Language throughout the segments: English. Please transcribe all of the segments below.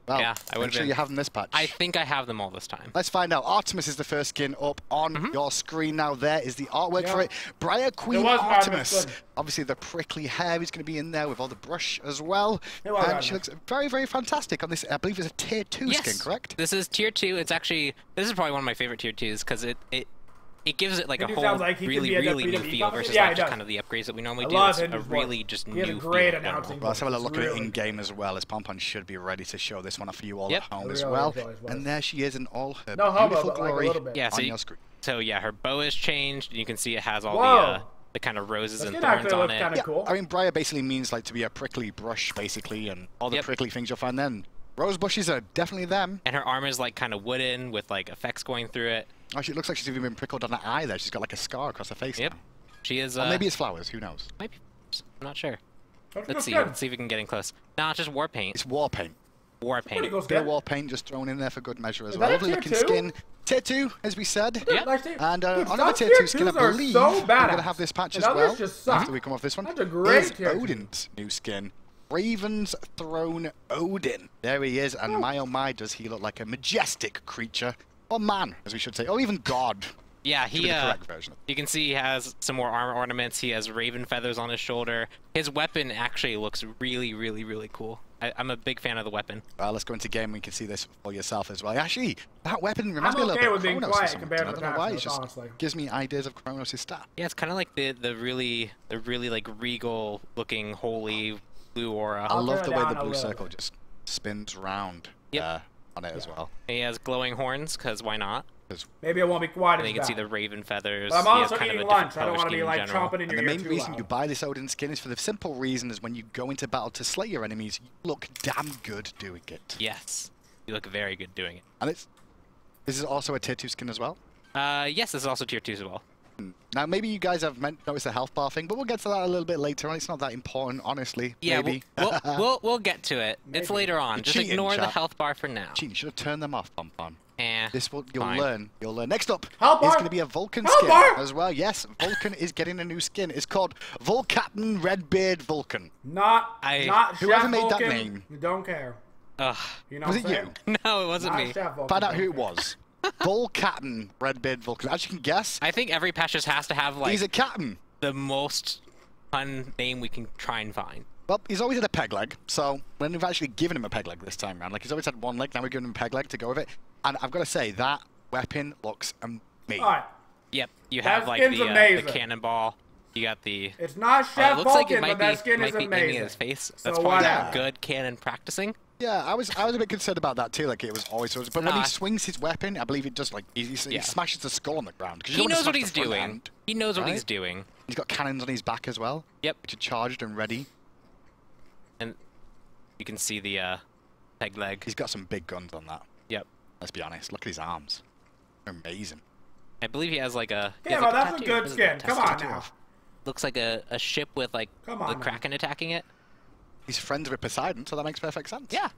Well, yeah, I would make sure you have them this patch. I think I have them all this time. Let's find out. Artemis is the first skin up on your screen now. There is the artwork for it. Briar Queen Artemis. Obviously, the prickly hair is going to be in there with all the brush as well. And she looks very, very fantastic on this. I believe it's a tier 2 skin, correct? This is tier 2. It's actually, this is probably one of my favorite tier 2s because it gives it like a whole really new feel versus like just kind of the upgrades that we normally do. It's a really just new feel. Well, let's have a look at it in game as well, as Pompon should be ready to show this one off for you all at home as well. And there she is in all her beautiful glory on your screen. So yeah, her bow is changed, and you can see it has all the kind of roses and thorns on it. Yeah, I mean, Briar basically means like to be a prickly brush, basically, and all the prickly things you'll find then. Rose bushes are definitely them. And her armor is like kind of wooden with like effects going through it. Actually, it looks like she's even been prickled on the eye there. She's got like a scar across her face now. She is. Or maybe it's flowers. Who knows? Might be. I'm not sure. Let's see. Let's see if we can get in close. No, it's just war paint. It's war paint. War paint. Bit of war paint just thrown in there for good measure as well. Lovely looking skin. Tier 2, as we said. And another tier 2 skin, I believe, we're going to have this patch as well after we come off this one. That's a great Odin's new skin. Raven's Throne Odin. There he is, and my oh my, does he look like a majestic creature. Or man, as we should say. Or even god. Yeah, you can see he has some more armor ornaments. He has raven feathers on his shoulder. His weapon actually looks really, really, really cool. I'm a big fan of the weapon. Let's go into game and you can see this for yourself as well. Actually, that weapon reminds me a little bit of Kronos or something. I don't know why, it just gives me ideas of Kronos' staff. Yeah, it's kind of like the really like regal looking holy blue aura. I love the way the blue circle just spins round on it as well. He has glowing horns, because why not? Maybe it won't be quite as bad. You can see the raven feathers. But I'm also eating lunch. I don't want to be like chomping in your ear too loud. And the main reason you buy this Odin skin is for the simple reason is when you go into battle to slay your enemies, you look damn good doing it. Yes, you look very good doing it. And this is also a tier 2 skin as well? Yes, this is also tier 2 as well. Now, maybe you guys have noticed the health bar thing, but we'll get to that a little bit later on. It's not that important, honestly. Yeah, maybe. we'll get to it. Maybe. It's later on. Just ignore the health bar for now. Cheating. You should have turned them off, Pompon. This will you'll learn. You'll learn. Next up is going to be a Vulcan skin as well. Yes, Vulcan is getting a new skin. It's called Volcatin Redbeard Vulcan. Not whoever made that name. You don't care. You know was it you? No, it wasn't me. Find out who it was. Volcatin Redbeard Vulcan. As you can guess, I think every patch just has to have like he's a captain. The most fun name we can try and find. Well, he's always had a peg leg, so when we've actually given him a peg leg this time around, like he's always had one leg, now we're giving him a peg leg to go with it. And I've got to say, that weapon looks amazing. Yep, you have like the cannonball. You got the... It's not Chef Vulcan, but that skin is amazing. His face. That's probably good cannon practicing. Yeah, I was a bit concerned about that too, like it was always... But when he swings his weapon, I believe it does like... He smashes the skull on the ground. He knows what he's doing. He knows what he's doing. He's got cannons on his back as well. Yep. Which are charged and ready. And you can see the peg leg. He's got some big guns on that. Yep. Let's be honest. Look at his arms. They're amazing. I believe he has like a... Yeah, but that's a good skin. Come on now. Looks like a ship with like the Kraken attacking it. He's friends with Poseidon, so that makes perfect sense. Yeah.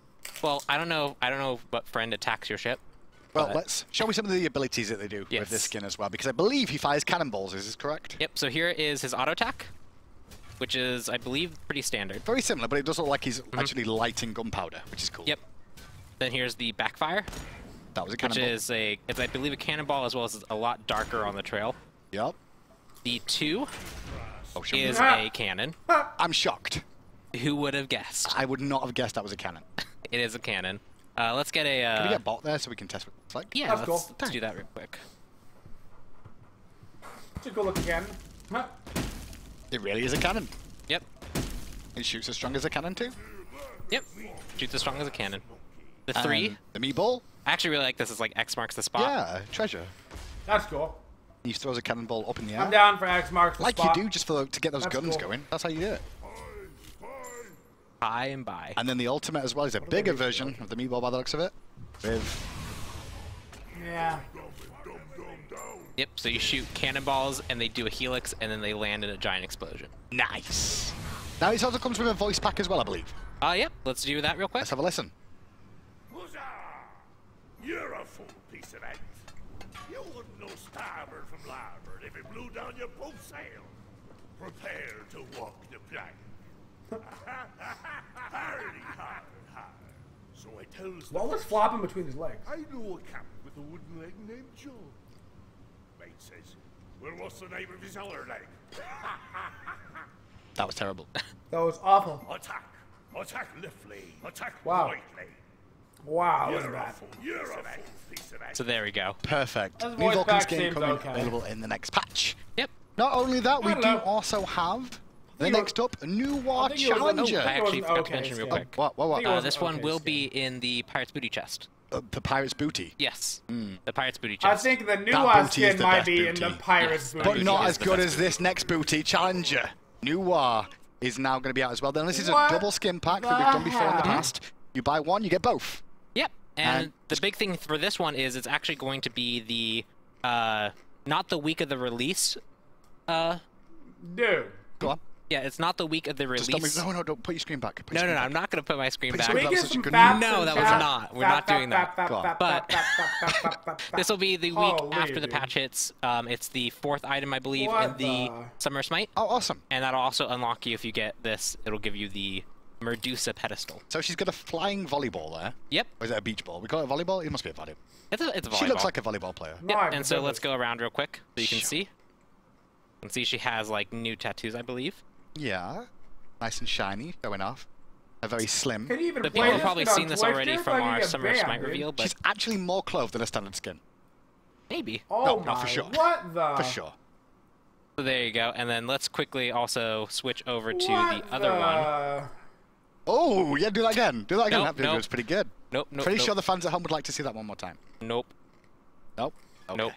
Well, I don't know what friend attacks your ship. Well, let's show me some of the abilities that they do with this skin as well, because I believe he fires cannonballs. Is this correct? Yep. So here is his auto attack, which is, I believe, pretty standard. Very similar, but it does look like he's actually lighting gunpowder, which is cool. Yep. Then here's the backfire. That was a cannonball. Which is it's I believe a cannonball, as well as a lot darker on the trail. Yep. The 2 is a cannon. I'm shocked. Who would have guessed? I would not have guessed that was a cannon. It is a cannon. Let's get a... Can we get a bot there so we can test what it's like? Yeah, let's do that real quick. It's a good looking cannon. It really is a cannon. Yep. It shoots as strong as a cannon too? Yep. Shoots as strong as a cannon. The 3. The meatball? I actually really like this. It's like X marks the spot. Yeah, treasure. That's cool. He throws a cannonball up in the air. I'm down for X marks the spot. Like you do, just to get those guns going. That's how you do it. High and by. And then the ultimate as well is a bigger version of the meatball by the looks of it. With... Yeah. Yep, so you shoot cannonballs and they do a helix and then they land in a giant explosion. Nice. Now it also comes with a voice pack as well, I believe. Yep, let's do that real quick. Let's have a listen. Woojer! You're a fool piece of eggs. You wouldn't know starboard if it blew down your boat sail, prepare to walk the plank. Hardy, har, har. So I tells What was flopping between his legs? I know a captain with a wooden leg named Joe. Mate says, well, what's the name of his other leg? That was terrible. That was awful. Attack. Attack leftly. Attack Wow. rightly. Wow, You're look at a that. fool. You're a fool, piece of ass. So there we go. Perfect. This New voice Vulcan pack skin seems coming okay. available in the next patch. Yep. Not only that, we I don't do know. also have the think it next up, a new War I think it was- Challenger. I actually wasn't forgot to okay mention real skin. quick. What? It was This one okay will skin. be in the Pirate's Booty chest. The Pirate's Booty. Yes. The Pirate's Booty I chest. think the new That booty is skin the might best be in the booty. Pirate's Yes, booty. But Booty not is as the good best as this next Booty Challenger. New War is now going to be out as well. Then this is a What double skin pack that we've done before in the the past. You buy one, you get both. Yep. And And- the big thing for this one is it's actually going to be the not the week of the release. Dude. Go on. Yeah, it's not the week of the Just release. don't move. No, don't put your screen back. Put your No, screen I'm back. not going to put my screen Put back. your We That was get such a some good facts No, and that was chat. not. We're not doing that. Go on. But this will be the week Holy, after the dude. patch hits. It's the 4th item, I believe, What in the the- Summer Smite. Oh, awesome. And that'll also unlock you if you get this. It'll give you the Medusa pedestal. So she's got a flying volleyball there. Yep. Or is it a beach ball? We call it a volleyball? It must be a volleyball. It's a volleyball. She looks like a volleyball player. Yep. My And so let's goodness. go around real quick so you can Sure. see. You can see she has like new tattoos, I believe. Yeah. Nice and shiny, showing off. A very slim. Can you even The play people have this probably kid on seen this Twitch, already dude? from Like, you our get Summer banned, Smite dude. reveal, but She's actually more clothed than a standard skin. maybe. Oh No, my, not for sure. what the? For sure. So there you go. And then let's quickly also switch over to What the other one. the- Oh, yeah, do that again. Do that again. Nope, That video nope. was pretty good. Nope, nope, Pretty nope. sure the fans at home would like to see that one more time. Nope. Nope? Okay. Nope.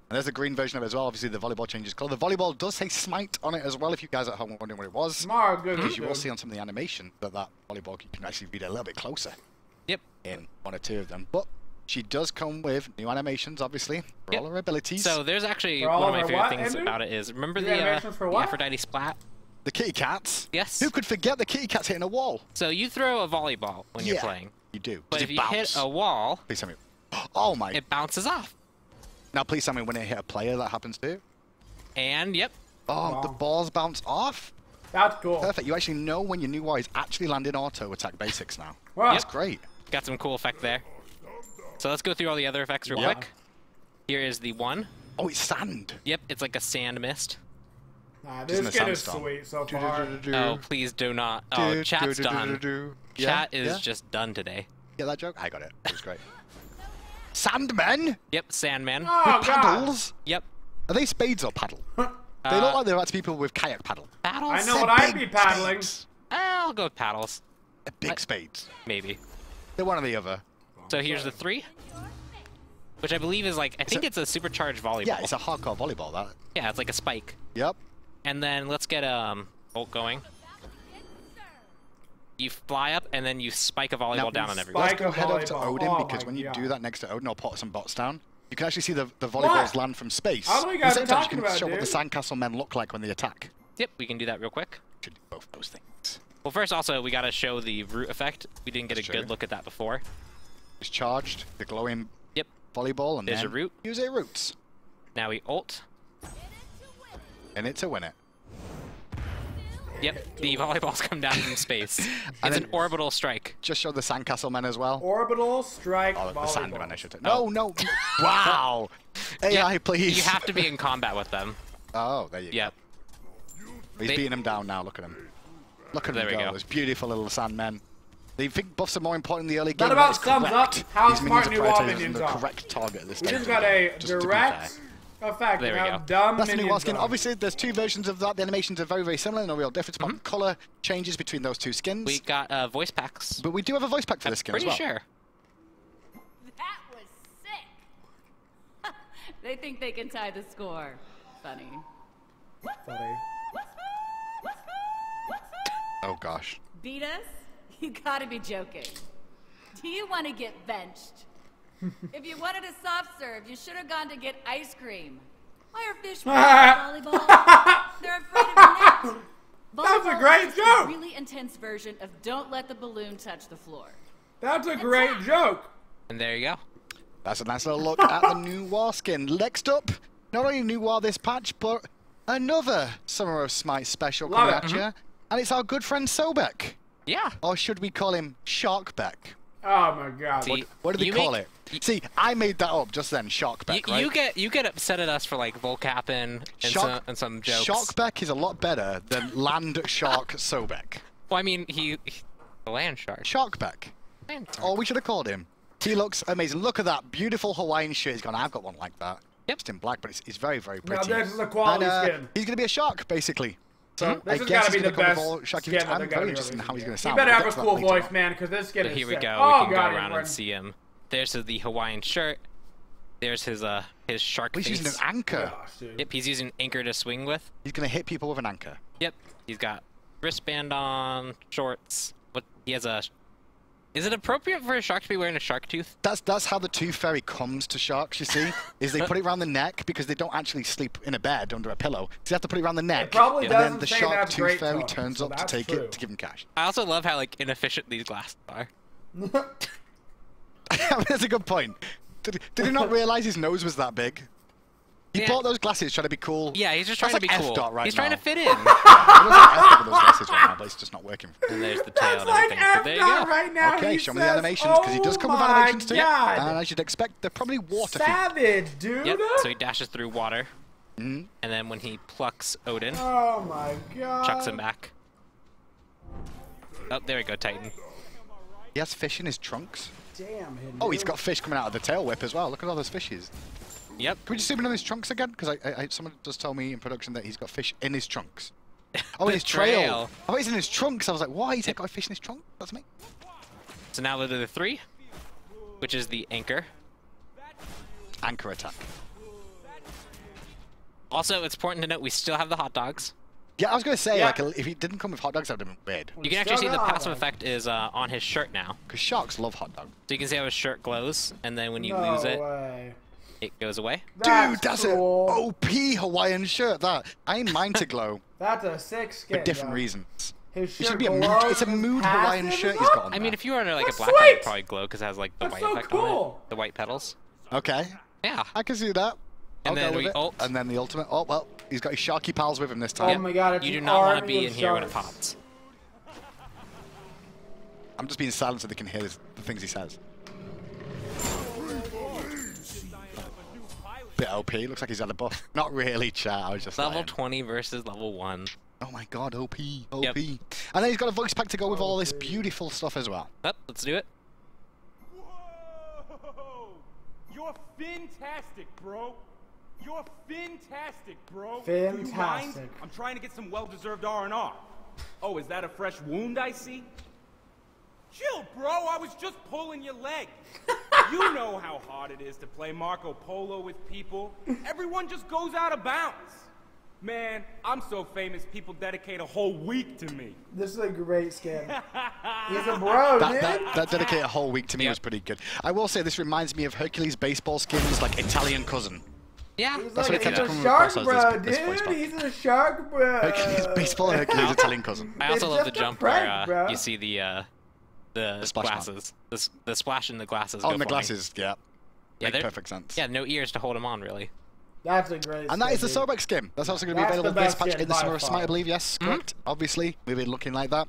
And there's the green version of it as well. Obviously, the volleyball changes colour. The volleyball does say Smite on it as well, if you guys at home were wondering what it was. My goodness, Because you will dude. see on some of the animation that volleyball, you can actually read it a little bit closer Yep. in one or two of them. But she does come with new animations, obviously, for Yep. all her abilities. So there's actually For all one of my of her favorite what, things Andrew? about it is remember The the animations for what? Aphrodite splat? the kitty cats. Yes. Who could forget the kitty cats hitting a wall? So you throw a volleyball when you're Yeah, playing, You do. but Does if it you hit bounce? a wall, Please tell me. Oh my. it bounces off. Now please tell me when it hit a player that happens too. And yep, Oh, the Wow. balls bounce off? That's cool. Perfect. You actually know when your new war is actually landing auto attack basics now. Wow. That's great. got some cool effect there. So let's go through all the other effects real Yeah. quick. Here is the one. Oh, it's sand. Yep, it's like a sand mist. Nah, Just in this the kid is sandstorm. sweet so far. Oh, please do not. Oh, chat's done. Yeah, Chat is yeah. just done today. Get that joke? I got it. It was great. Sandmen Yep, Sandman. Oh, with God. paddles? Yep. Are they spades or paddle? They look like they're actually people with kayak paddle. Paddles? I know They're what I'd big be paddling. spades. I'll go with paddles. They're big spades. Maybe. They're one or the other. So here's the 3. Which I believe is like, I think it's a supercharged volleyball. Yeah, it's a hardcore volleyball, that. Yeah, it's like a spike. Yep. And then let's get Bolt going. You fly up and then you spike a volleyball Now, down on spike everyone. Let's a go head over to volleyball. Odin, Oh because my when you God. do that next to Odin or put some bots down, you can actually see the volleyballs land from space. How many At guys the are same time, you talking can about, show what the dude? sandcastle men look like when they attack. Yep, we can do that real quick. Should do both those things. Well, first also, we gotta show the root effect. We didn't get That's a true. good look at that before. It's charged, the glowing Yep. volleyball, and There's then a root. use a roots. Now we ult. And it's a winner. Yep, the volleyballs come down from space. It's And an then- orbital strike. Just show the sandcastle men as well. Orbital strike Oh, the volleyball. sandmen, I should say. Oh. No, no. Wow. AI, Yeah, please. You have to be in combat with them. Oh, there you Yep. go. He's They- beating him down now. Look at him. Look at There him we go. go. Those beautiful little sandmen. They think buffs are more important in the early game. That about is sums correct. up how These smart minions new are wall prioritized minions and the are. correct target at this We stage just of the got game, a just to be direct fair. effect There of we how go. dumb That's the new minions war skin. are. Obviously, there's two versions of that. The animations are very, very similar. No real difference. But color changes between those two skins. We got voice packs. But we do have a voice pack for this skin Pretty as well. sure. That was sick. They think they can tie the score. Funny. Funny. Oh gosh. Beat us? You gotta be joking. Do you want to get benched? If you wanted a soft serve, you should have gone to get ice cream. Why are fish volleyball? They're afraid of the net. That's a Volleyball great is joke. A really intense version of don't let the balloon touch the floor. That's a great joke. And there you go. That's a nice little look at the new war skin. Next up, not only new war this patch, but another Summer of Smite special Love coming it. at you. And it's our good friend Sobek. Yeah. Or should we call him Sharkbeck? Oh my god. See, What do they call it? See, I made that up just then, Sharkbeck, right? You get upset at us for like volcapping and some jokes. Sharkbeck is a lot better than Land Shark Sobek. Well, I mean, he the land shark. Sharkbeck. Land shark. Oh, we should have called him. He looks amazing. Look at that beautiful Hawaiian shirt. He's gone, I've got one like that. Yep. It's in black, but it's very, very Now pretty. this is a quality skin. He's going to be a shark, basically. So This I has guess got to be the he's gonna come best with all sharky skin features. that I'm they're very gonna interested in how he's going to You sound. better We'll have get a to that cool later voice, on. man, because this skin So is here we sick. go. Oh, We can god, go around and see him. There's the Hawaiian shirt. There's his shark He's face. using an anchor. Gosh, dude. Yep, he's using anchor to swing with. He's going to hit people with an anchor. Yep, he's got wristband on, shorts. What he has a. Is it appropriate for a shark to be wearing a shark tooth? That's how the tooth fairy comes to sharks, you see, is they put it around the neck because they don't actually sleep in a bed under a pillow. So they have to put it around the neck. probably and then doesn't the say shark that's tooth great fairy tone, turns so up to that's take true. it to give him cash. I also love how like inefficient these glasses are. I mean, that's a good point. Did he not realize his nose was that big? He Yeah. bought those glasses trying to be cool. Yeah, he's just That's trying to like be cool. F-dot right He's trying now. to fit in. It looks like F-dot with those glasses right now, but it's just not working. And there's the tail That's and like everything. So there you go. F-dot right now. Okay, He show me the says, animations, because he does come with "Oh animations too. my God." And as you'd expect, they're probably water feet. Savage, dude. Yep. So he dashes through water, and then when he plucks Odin, Oh my god. chucks him back. Oh, there we go, Titan. He has fish in his trunks. Damn him. Oh, he's dude. got fish coming out of the tail whip as well. Look at all those fishes. Yep. Can we just zoom in on his trunks again? Because someone just told me in production that he's got fish in his trunks. Oh, in his trail. I thought he's in his trunks. I was like, why? He's got a fish in his trunk? That's me. So now we'll do the 3, which is the anchor. Anchor attack. Also, it's important to note we still have the hot dogs. Yeah, I was going to say, Yeah. like, if he didn't come with hot dogs, that would have been weird. You can actually see the Still got passive hot effect is on his shirt now. Because sharks love hot dogs. So you can see how his shirt glows, and then when you No lose it, way. it goes away. Dude, that's cool. an OP Hawaiian shirt, that. I ain't mine to glow That's a sick skin. for different yo. reasons. His It shirt should be a mood. glows It's a with mood passive Hawaiian as shirt he's well? got on I there. mean, if you were under like That's a black one, it'd sweet! probably glow because it has like the That's white so effect on cool. it. The white petals. Okay, Yeah. I can see that. I'll And then go with we it. ult. And then the ultimate. Oh, well, he's got his sharky pals with him this Oh time. my god, it's You do an not want to army be of in here when it sharks. pops. I'm just being silent so they can hear the things he says. Bit OP. Looks like he's had a buff. Not really, chat. I was just Level lying. 20 versus level 1. Oh my god, OP. OP. Yep. And then he's got a voice pack to go with all this beautiful stuff as well. Up, let's do it. Whoa! You're fantastic, bro. You're fantastic, bro. Do you mind? Fantastic. I'm trying to get some well-deserved R&R. Oh, is that a fresh wound I see? Chill, bro. I was just pulling your leg. You know how hard it is to play Marco Polo with people. Everyone just goes out of bounds. Man, I'm so famous, people dedicate a whole week to me. This is a great skin. He's a bro, dude. That dedicated a whole week to me Yep. was pretty good. I will say this reminds me of Hercules' baseball skin's like Italian cousin. Yeah. He's That's like, what it he's kept a coming shark across as bro, this voice dude. pack. He's a shark bro. Hercules baseball and Hercules' Italian cousin. I also It's love the just a jump prank, where bro. you see the splash glasses. The splash in the glasses. Oh, go and the flying. glasses, yeah. Yeah, Make they're- perfect sense. Yeah, no ears to hold him on, really. That's a great And that is the skin, dude. Sobek skin. That's also going to be That's available the in this best patch skin in the by Summer of far. Smite, I believe. Yes, correct. Obviously, we've been looking like that.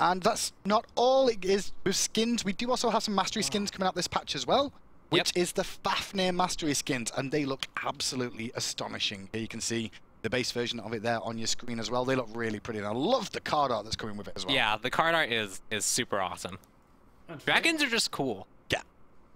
And that's not all it is with skins. We do also have some Mastery skins coming out this patch as well, which is the Fafnir Mastery skins, and they look absolutely astonishing. Here you can see the base version of it there on your screen as well. They look really pretty, and I love the card art that's coming with it as well. Yeah, the card art is super awesome. Dragons are just cool. Yeah.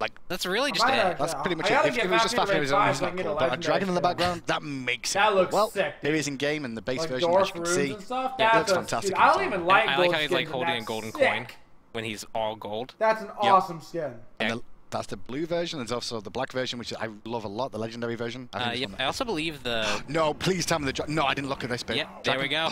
Like, That's really just might it. actually- that's pretty much I it. gotta If get it was just Fafnir Fafnir, Red it's 5 so I not can get cool. a But a legendary dragon in the skin. background, that makes it. That looks well, sick, dude. it is in game, and the base Like version, as dwarf you can runes see, and stuff. yeah, it That's looks a- fantastic. dude, I don't even like I gold like how he's like skins, and holding a that's golden sick. coin when he's all gold. That's an awesome skin. And that's the blue version. There's also the black version, which I love a lot, the legendary version. I think it's Yep. one I also believe the. No, please tell me the no, I didn't look at this bit. Yep. There we go.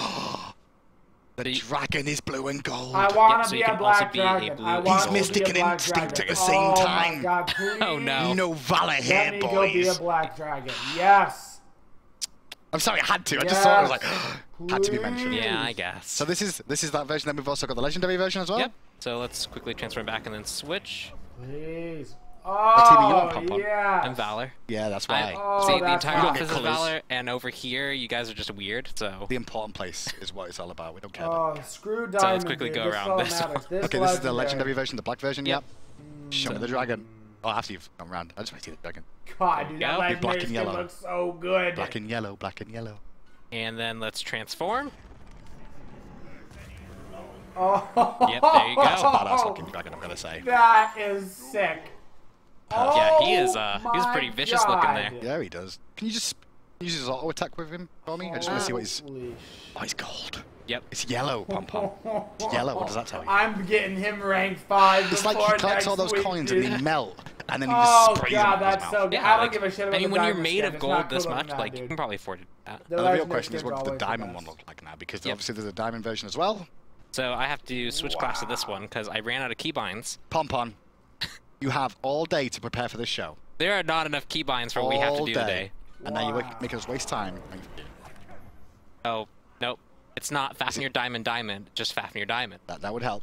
The dragon is blue and gold. I want Yep, to so be you a can black also be a dragon. blue I and want He's to mystic be a and black instinct dragon. at the same Oh time. My God, please. Oh no. No valor here, Let me go be a boys. black dragon. Yes. I'm sorry, I had to. I just saw it. I was like, Yes. had to be mentioned. Yeah, I guess. So this is that version. Then we've also got the legendary version as well. Yep. So let's quickly transfer back and then switch. Please. Oh, yeah. I'm Valor. Yeah, that's why. See, the entire right. office is Valor, and over here, you guys are just weird, so... The important place is what it's all about. We don't care. Screw Diamond. So let's quickly go around this one. Okay, this is the legendary version, the black version, yep. Show me the dragon. Oh, after you've gone round. I just want to see the dragon. God, dude, that legendary black and skin yellow. looks so good. Black and yellow, black and yellow. And then let's transform. Oh. Yep, there you go. That's a badass looking dragon, I'm gonna say. That is sick. Yeah, he's pretty vicious looking there. Yeah, he does. Can you just use his auto attack with him for me? I just want to see what he's... Oh, he's gold. Yep. It's yellow, Pom-Pom. It's yellow, what does that tell you? I'm getting him ranked 5 It's like he collects all those coins and they melt, and then he Oh just sprays god, them in his that's mouth. so good. Yeah, I don't give a shit about I mean, the when you're diamond made skin. of It's gold not this cool much, looking, like, dude. you can probably afford it. Now, the real legendary question is, skins what are does the always the diamond best. one look like now? Because obviously there's a diamond version as well. So I have to switch class to this one, because I ran out of keybinds. Pom-Pom, you have all day to prepare for this show. There are not enough keybinds for what we have to do today. And now you're making us waste time. Oh, nope. It's not fasten your diamond, just fasten your diamond. That would help.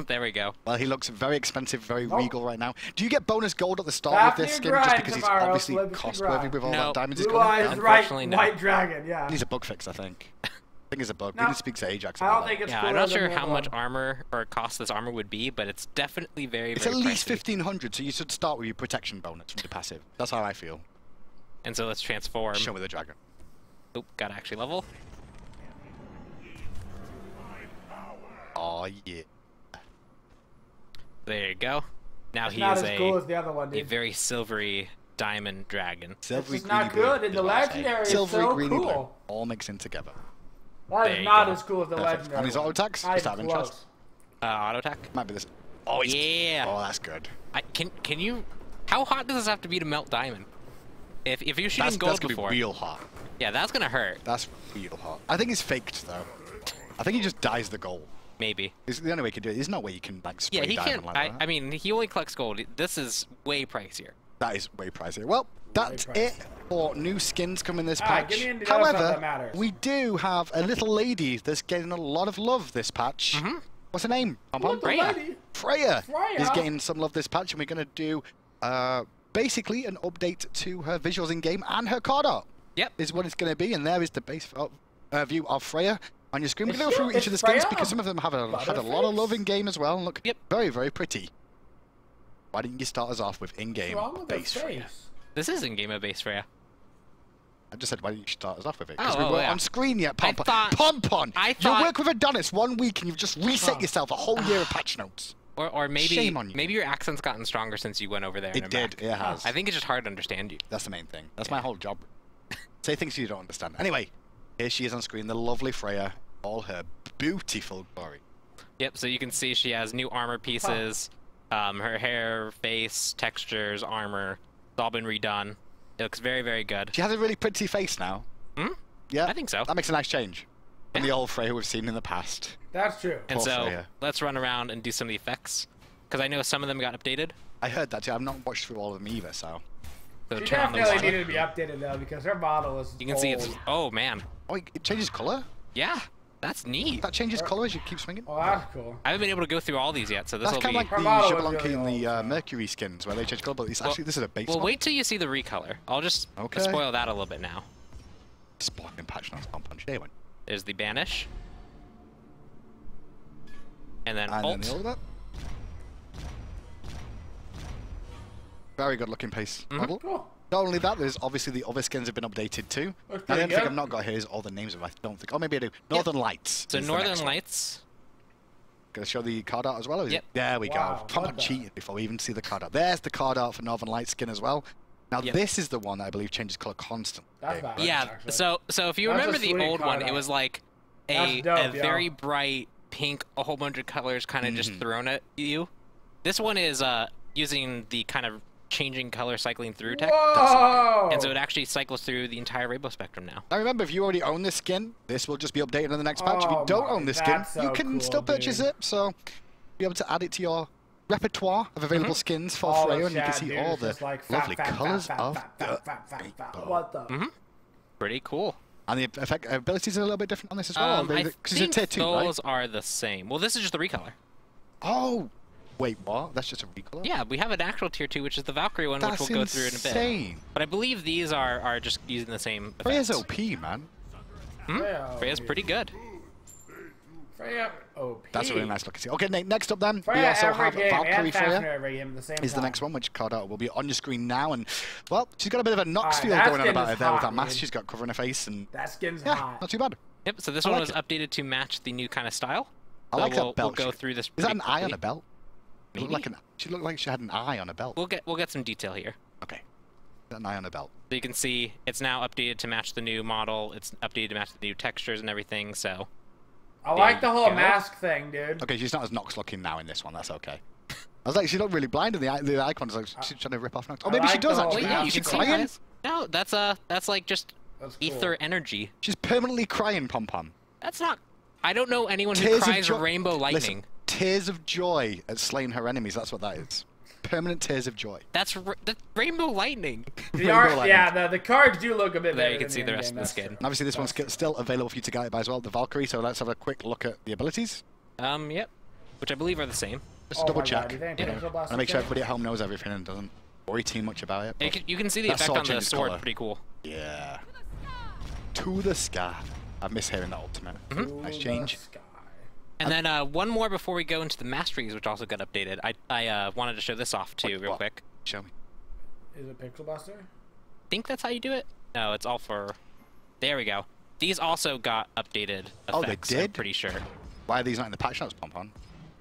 There we go. Well, he looks very expensive, very regal right now. Do you get bonus gold at the start with this skin just because he's obviously cost-worthy with all that diamonds he's Blue got? eyes, right, white dragon, yeah. He's a bug fix, I think. I think it's a bug. No, We need to speak to Ajax I about don't think it's Yeah, cooler I'm not than sure the how other much one. armor or cost this armor would be, but it's definitely very, It's very at least pricey. 1,500, so you should start with your protection bonus from the passive. That's how I feel. And so let's transform. Show me the dragon. Oop, got to actually level. Oh, yeah. There you go. Now It's he not is as cool as the other one, a dude. very silvery diamond dragon. Silvery, It's not greeny blue good, and is the what I say. legendary is Silvery, so greeny blue, cool. all mixing together. That There is you not go. as cool as the Perfect. legendary. And his auto attacks? Not Just even out of interest. close. Auto attack. Might be this. Oh, he's... Yeah. Oh, that's good. Can you? How hot does this have to be to melt diamond? If you're shooting gold That's gonna before, be real hot. yeah, that's gonna hurt. That's real hot. I think it's faked, though. I think he just dyes the gold. Maybe. It's the only way you can do it. There's no way you can, like, spray Yeah, he diamond can't. like that. I mean, he only collects gold. This is way pricier. That is way pricier. Well, that's it for new skins coming this Alright, patch. give me the other stuff that However, matters. we do have a little lady that's getting a lot of love this patch. What's her name? Little Freya. lady. Freya Freya. is getting some love this patch, and we're going to do basically an update to her visuals in game and her card art. Yep. Is what it's going to be, and there is the base view of Freya on your screen. We're going to Is go through she- each of the is skins Freya because some of them have had a lot of Butterface? love in game as well, and look Yep. very, very pretty. Why didn't you start us off with in-game What's wrong with her base Freya? face? This is in game of base Freya. I just said, why didn't you start us off with it? Because Oh, we oh, weren't yeah. on screen yet, Pom-Pom. I thought- Pom-Pom! I You thought- work with Adonis 1 week and you've just reset yourself a whole year of patch notes. Or maybe Shame on you. maybe your accent's gotten stronger since you went over there. It and did, back. it has. I think it's just hard to understand you. That's the main thing. That's my whole job. Say things you don't understand. Anyway, here she is on screen, the lovely Freya, all her beautiful glory. Yep. So you can see she has new armor pieces. Her hair, face, textures, armor. It's all been redone. It looks very, very good. She has a really pretty face now. Hmm? Yeah, I think so. That makes a nice change from the old Freya we've seen in the past. That's true. And Poor so Freya. let's run around and do some of the effects, because I know some of them got updated. I heard that too. I've not watched through all of them either, so. So She turn on those. definitely needed to be updated though because her model is. You can see it's. old. Oh man. Oh, it changes colour? Yeah. That's neat. That changes colour as you keep swinging? Oh, that's cool. I haven't been able to go through all these yet, so this That's will kind be. of like Her the model was Jablonki really and the old, so. Mercury skins, where they change colour, but it's actually, this is a base Well, one. wait till you see the recolor. I'll just Okay. spoil that a little bit now. Spoiling patch notes, Pom-Pom. There one. There's the banish. And then And ult. then the other. Very good looking pace model. Cool. Not only that, there's obviously the other skins have been updated too. Looks I don't pretty think good. I've not got here is all the names of them. I don't think. Oh, maybe I do. Northern Lights. So is the next Northern one. Lights. Gonna show the card art as well? Or is Yep. it? There we Wow, go. Pom what the- cheated before we even see the card art. There's the card art for Northern Lights skin as well. Now Yep. this is the one that I believe changes colour constantly. That's about right, Yeah. actually. So if you That's a remember the sweet old one, card it was like That's dope, a yo. very bright pink, a whole bunch of colors kind of just Mm-hmm. thrown at you. This one is using the kind of changing color cycling through tech. Whoa! And so it actually cycles through the entire rainbow spectrum now. Now remember, if you already own this skin, this will just be updated in the next patch. If you Oh don't my, own this skin, that's so you can cool, still purchase dude. it. So be able to add it to your repertoire of available skins for All Freya, the and you can chat, see dude, all it's the just like fat, lovely fat, fat, colours fat, of fat, the fat, fat, fat, fat. rainbow. What the? Pretty cool. And the effect abilities are a little bit different on this as well. I Because it's a think tier 2, right? those are the same. Well, this is just the recolor. Oh, Wait, what? That's just a recolor? Yeah, we have an actual tier 2, which is the Valkyrie one, which we'll go through in a bit. Insane. But I believe these are just using the same effects. Freya's OP, man. Freya's pretty good. Freya OP. That's a really nice looking scene. Okay, Nate, next up then, Freya we also have game Valkyrie and Freya. every game at the same Is the time. next one, which card out will be on your screen now. And, well, she's got a bit of a Nox feel that going on skin about is her there with hot, that mask dude. she's got covering her face. And That skin's yeah, hot. not too bad. Yep, so this I one like was updated to match the new kind of style. I like So that belt. We'll go through this. Is that an pretty eye on quickly. a belt? It looked like she looked like she had an eye on a belt. We'll get some detail here. Okay. An eye on a belt. So you can see it's now updated to match the new model. It's updated to match the new textures and evereverything. So I like the whole go. mask thing, dude. Okay, she's not as Nox looking now in this one. That's okay. I was like, she looked really blind in the icons. Like she's trying to rip off Nox. Oh, I maybe she like does the whole actually. mask. you She's can see crying. guys. No, that's like just That's cool. ether energy. She's permanently crying, Pom Pom. That's not. I don't know anyone who Tears of cries joy. rainbow lightning. Listen, tears of joy at slaying her enemies. That's what that is. Permanent tears of joy. That's rainbow lightning. The art, yeah, the cards do look a bit There better you can than see the rest of in-game, the that's skin. true. And obviously, this one's still available for you to get by as well, the Valkyrie. So let's have a quick look at the abilities. Yep. Which I believe are the same. Just to Oh double my God, check. you think You know, Pixel Blast and make is sure good? everybody at home knows everything and doesn't worry too much about it. but You can see the that effect sword on the changes sword. colour. Pretty cool. Yeah. To the sky. I miss hearing that ultimate. Nice To change. the sky. And then one more before we go into the masteries, which also got updated. I wanted to show this off too, real What? quick. Show me. Is it Pixel Buster? I think that's how you do it. No, it's all for. There we go. These also got updated effects. Oh, they did? I'm pretty sure. Why are these not in the patch notes, Pom Pom?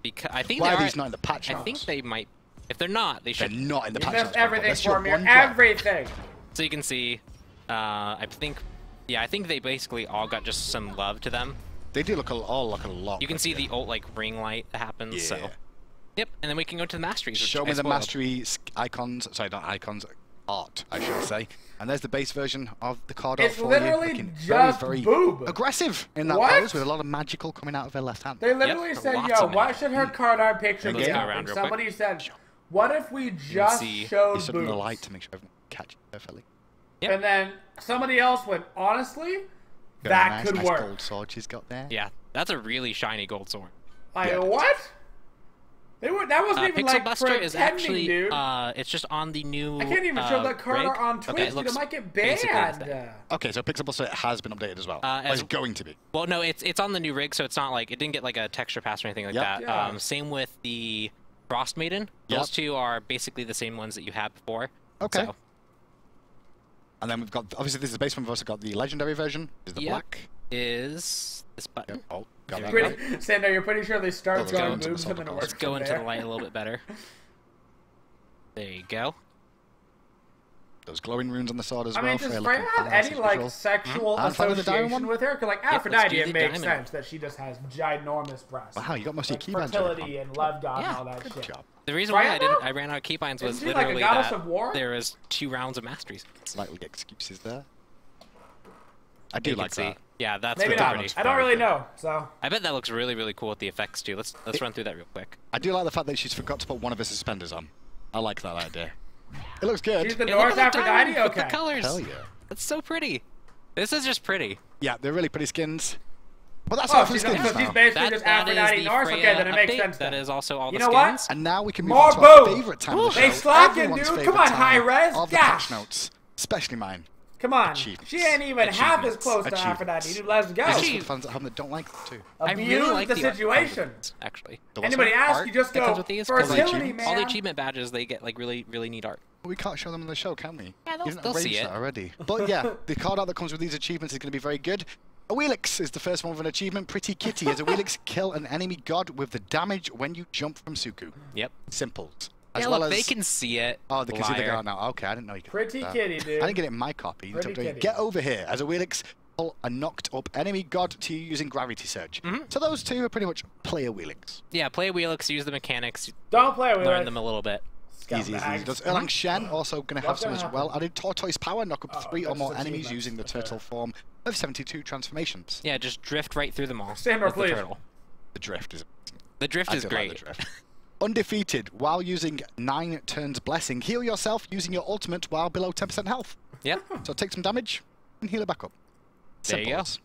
Because I think Why they are are. these not in the patch I notes? think they might. If they're not, they They're should. not in the You patch missed notes. Pom Pom. everything That's for your me. one job. Everything. So you can see. I think. Yeah, I think they basically all got just some love to them. They do all look a lot. You can see better. the ult like ring light that happens. Yeah. So. Yep, and then we can go to the masteries. which Show I me the spoiled. mastery icons. Sorry, not icons. Art, I should say. And there's the base version of the card art It's for literally you. Looking just very, boob. aggressive in that What? pose with a lot of magical coming out of her left hand. They literally Yep, said, lots yo, of what magic. should her card art picture Let's be? go around And real somebody quick. said, what if we just see- showed You stood in the boobs? light to make sure everyone catches it perfectly. Yep. And then somebody else went, honestly, Very that nice, could nice work. gold sword she's got there. Yeah, that's a really shiny gold sword. Like, Yeah. what? that wasn't even Pixel like Buster pretending, is actually dude. it's just on the new. I can't even show that card rig. art on Twitch, Okay, it dude. looks It might get basically the banned. same. Okay, so Pixel Buster has been updated as well. Or as- it's going to be. Well, no, it's on the new rig, so it's not like it didn't get like a texture pass or anything like Yep. that. Yeah. Same with the Frost Maiden. Yep. Those two are basically the same ones that you had before. Okay. So, And then we've got, obviously this is the base one, we've also got the legendary version, is the yep, black. is this button. Yep. Oh, got There that. we go. right. Sando, you're pretty sure they start Let's going go into the boobs and then it solar works Let's go from into there. the light a little bit better. There you go. Those glowing runes on the sword as I well. mean, does Freya Freya looking have badass any as like usual. sexual And finally the diamond association one? with her? Because like let's do Aphrodite, the it makes diamond. sense that she just has ginormous breasts. Wow, you got most of Like your keybinds. fertility and love god and Yeah, all that Good shit. job. The reason Freya, why though? I ran out of keybinds was Isn't she like a literally goddess that of war? there was 2 rounds of masteries. Slightly excuses there. I do You can like see. that. Yeah, that's Maybe really not. pretty. I don't very really good. know. So I bet that looks really, really cool with the effects too. Let's run through that real quick. I do like the fact that she's forgot to put one of her suspenders on. I like that idea. It looks good. she's the Hey, look North at the Aphrodite. diamond with Okay. the colors. Hell yeah. That's so pretty. This is just pretty. Yeah, they're really pretty skins. But that's Oh, all for the she's, skins so she's now. basically just that is Aphrodite the Norse. Freya Okay, then it makes update. sense. That then. is also all You the know what? skins. And now we can move More on to our boom. favourite time of the They show. slacking, Everyone's dude. favourite Come on, time Hi-Rez. of the Gosh. patch notes, especially mine. Come on. Achievements. She ain't even half as Achievements. close to Achievements. Aphrodite, dude. Let's go. There's also Achieve- fans at home that don't like them too. I Abuse really like the the art situation. actually. The what's Anybody that? ask, Art you just that go comes with these, 'cause fertility, achievements. man. All the achievement badges, they get like really, really neat art. Well, we can't show them on the show, can we? Yeah, You didn't they'll see arrange it. that already. But yeah, the card art that comes with these achievements is going to be very good. A Wheelix is the first one with an achievement. Pretty Kitty is a Wheelix kill an enemy god with the damage when you jump from Suku. Yep. Simples. As Yeah, well look, as they can see it. oh, they can see the Liar. guard now. Okay, I didn't know you could. Pretty do that. kitty, dude. I didn't get it in my copy. You Pretty told me, kitty. get over here. As a Wheelix, pull a knocked up enemy god to you using gravity surge. So those two are pretty much player Wheelix. Yeah, play Wheelix, use the mechanics, Don't play with learn it. them a little bit. Easy, easy, easy. Does Erlang Shen also going to have What's some gonna as well? Added Tortoise Power, knock up Oh, 3 or that's more just enemies achievements. using the Okay. turtle form of 72 transformations. Yeah, just drift right through them all. Sandor, with the please. turtle. The drift is The drift I is do great. like the drift. Undefeated while using 9 turns blessing. Heal yourself using your ultimate while below 10% health. Yep. So take some damage and heal it back up. There you Simple go. as.